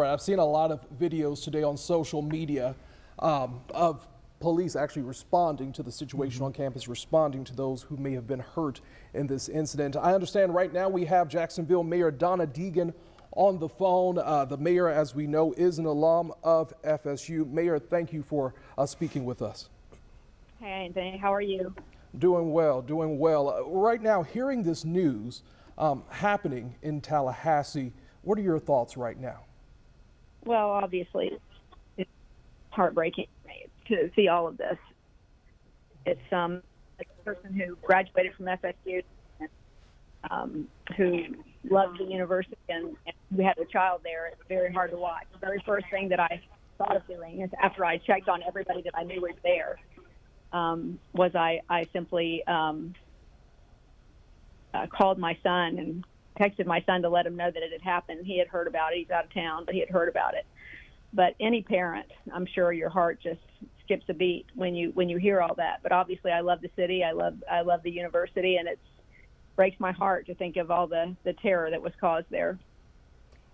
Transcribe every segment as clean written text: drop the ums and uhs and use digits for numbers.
Right, I've seen a lot of videos today on social media of police actually responding to the situation on campus, responding to those who may have been hurt in this incident. I understand right now we have Jacksonville Mayor Donna Deegan on the phone. The mayor, as we know, is an alum of FSU. Mayor, thank you for speaking with us. Hey, Anthony, how are you? Doing well, doing well. Right now, hearing this news happening in Tallahassee, what are your thoughts right now? Well, obviously, it's heartbreaking to see all of this. It's a person who graduated from FSU, who loved the university, and we had a child there. It's very hard to watch. The very first thing that I thought of doing is, after I checked on everybody that I knew was there, was I simply called my son and texted my son to let him know that it had happened. He had heard about it. He's out of town, but he had heard about it. But any parent, I'm sure your heart just skips a beat when you hear all that. But obviously, I love the city. I love the university, and it breaks my heart to think of all the terror that was caused there.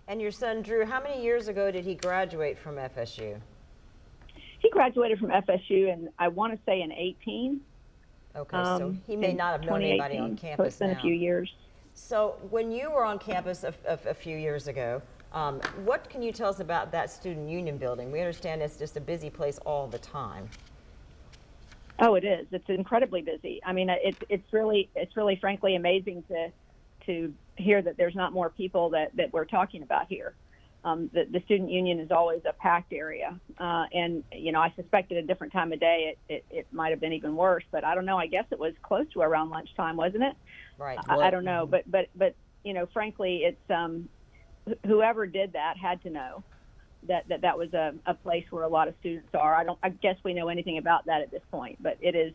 And your son Drew, how many years ago did he graduate from FSU? He graduated from FSU, and I want to say in 18. Okay, so he may not have known anybody on campus. So it's been a few years. So when you were on campus a few years ago, what can you tell us about that student union building? We understand it's just a busy place all the time. Oh, it is. It's incredibly busy. I mean, it's really frankly amazing to hear that there's not more people that we're talking about here. The student union is always a packed area, and I suspect at a different time of day it might have been even worse. But I don't know. I guess it was close to around lunchtime, wasn't it? Right. I don't know, but frankly, it's whoever did that had to know that was a place where a lot of students are. I guess we know anything about that at this point, but it is.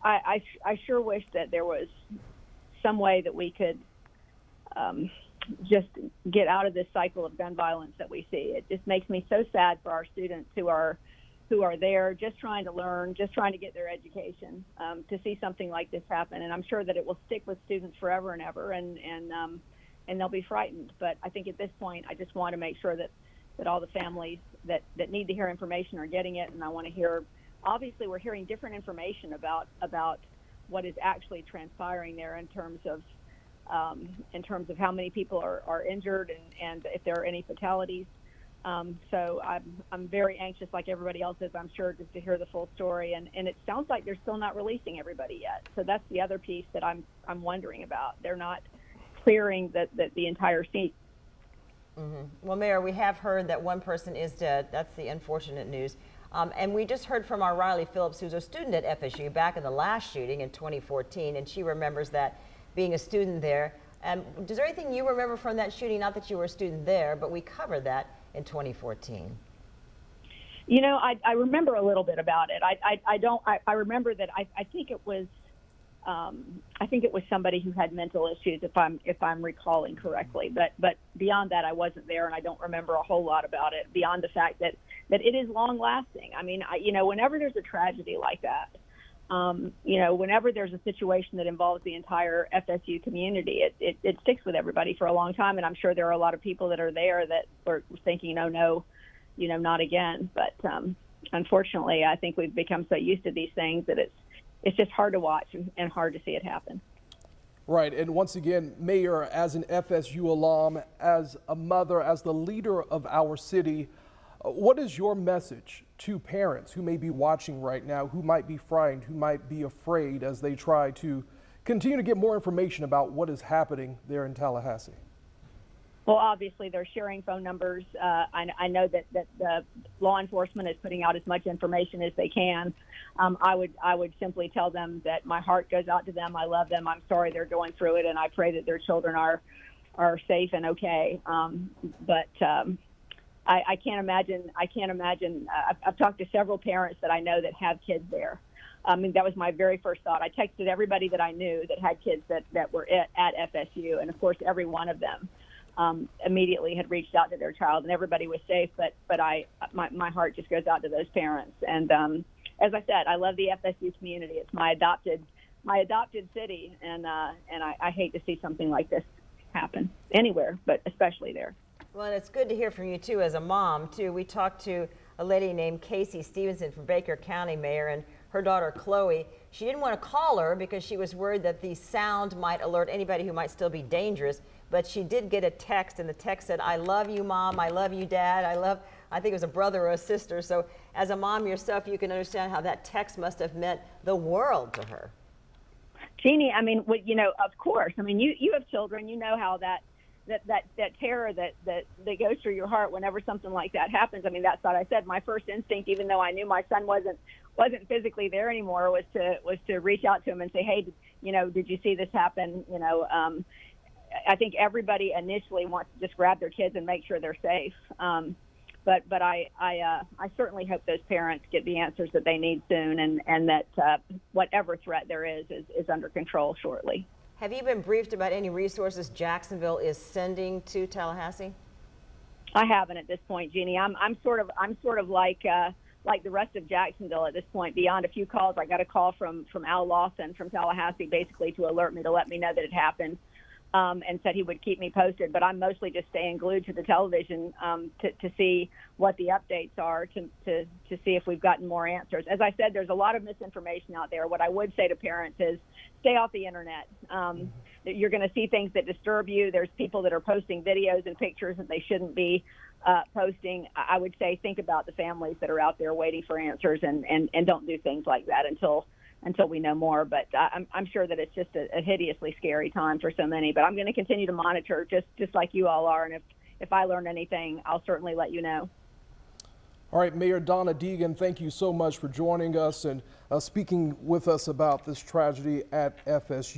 I sure wish that there was some way that we could just get out of this cycle of gun violence that we see. It just makes me so sad for our students who are there just trying to learn, just trying to get their education, to see something like this happen. And I'm sure that it will stick with students forever and ever, and they'll be frightened. But I think at this point, I just want to make sure that all the families that need to hear information are getting it. And I want to hear, obviously we're hearing different information about what is actually transpiring there in terms of how many people are injured and if there are any fatalities. So I'm very anxious, like everybody else is, I'm sure, just to hear the full story. And it sounds like they're still not releasing everybody yet. So that's the other piece that I'm wondering about. They're not clearing the entire scene. Mm-hmm. Well, Mayor, we have heard that one person is dead. That's the unfortunate news. And we just heard from our Riley Phillips, who's a student at FSU back in the last shooting in 2014, and she remembers that being a student there. Is there anything you remember from that shooting? Not that you were a student there, but we covered that in 2014. I remember a little bit about it. I remember that I think it was somebody who had mental issues, if I'm recalling correctly. But beyond that, I wasn't there, and I don't remember a whole lot about it beyond the fact that it is long lasting. I mean, whenever there's a tragedy like that, whenever there's a situation that involves the entire FSU community, it sticks with everybody for a long time. And I'm sure there are a lot of people that are there that were thinking, no, not again. But unfortunately, I think we've become so used to these things that it's just hard to watch and hard to see it happen. Right. And once again, Mayor, as an FSU alum, as a mother, as the leader of our city, what is your message to parents who may be watching right now, who might be frightened, who might be afraid as they try to continue to get more information about what is happening there in Tallahassee? Well, obviously, they're sharing phone numbers. I know that the law enforcement is putting out as much information as they can. I would simply tell them that my heart goes out to them. I love them. I'm sorry they're going through it, and I pray that their children are safe and okay. I can't imagine. I've talked to several parents that I know that have kids there. I mean, that was my very first thought. I texted everybody that I knew that had kids that were at FSU, and of course, every one of them immediately had reached out to their child, and everybody was safe. But my heart just goes out to those parents. And as I said, I love the FSU community. It's my adopted city, and I hate to see something like this happen anywhere, but especially there. Well, and it's good to hear from you too as a mom too. We talked to a lady named Casey Stevenson from Baker County, Mayor, and her daughter Chloe. She didn't want to call her because she was worried that the sound might alert anybody who might still be dangerous, but she did get a text, and the text said, "I love you, Mom. I love you, Dad. I think it was a brother or a sister." So as a mom yourself, you can understand how that text must have meant the world to her. Jeannie, I mean, of course. I mean, you have children. You know how that terror that goes through your heart whenever something like that happens. I mean, that's what I said. My first instinct, even though I knew my son wasn't physically there anymore, was to reach out to him and say, "Hey, did you see this happen?" I think everybody initially wants to just grab their kids and make sure they're safe. But I certainly hope those parents get the answers that they need soon, and that whatever threat there is under control shortly. Have you been briefed about any resources Jacksonville is sending to Tallahassee? I haven't at this point, Jeannie. I'm sort of like the rest of Jacksonville at this point. Beyond a few calls, I got a call from Al Lawson from Tallahassee, basically to alert me, to let me know that it happened, and said he would keep me posted. But I'm mostly just staying glued to the television to see what the updates are, to see if we've gotten more answers. As I said, there's a lot of misinformation out there. What I would say to parents is stay off the internet. You're going to see things that disturb you. There's people that are posting videos and pictures that they shouldn't be posting. I would say think about the families that are out there waiting for answers, and don't do things like that until we know more. But I'm sure that it's just a hideously scary time for so many. But I'm going to continue to monitor just like you all are. And if I learn anything, I'll certainly let you know. All right, Mayor Donna Deegan, thank you so much for joining us and speaking with us about this tragedy at FSU.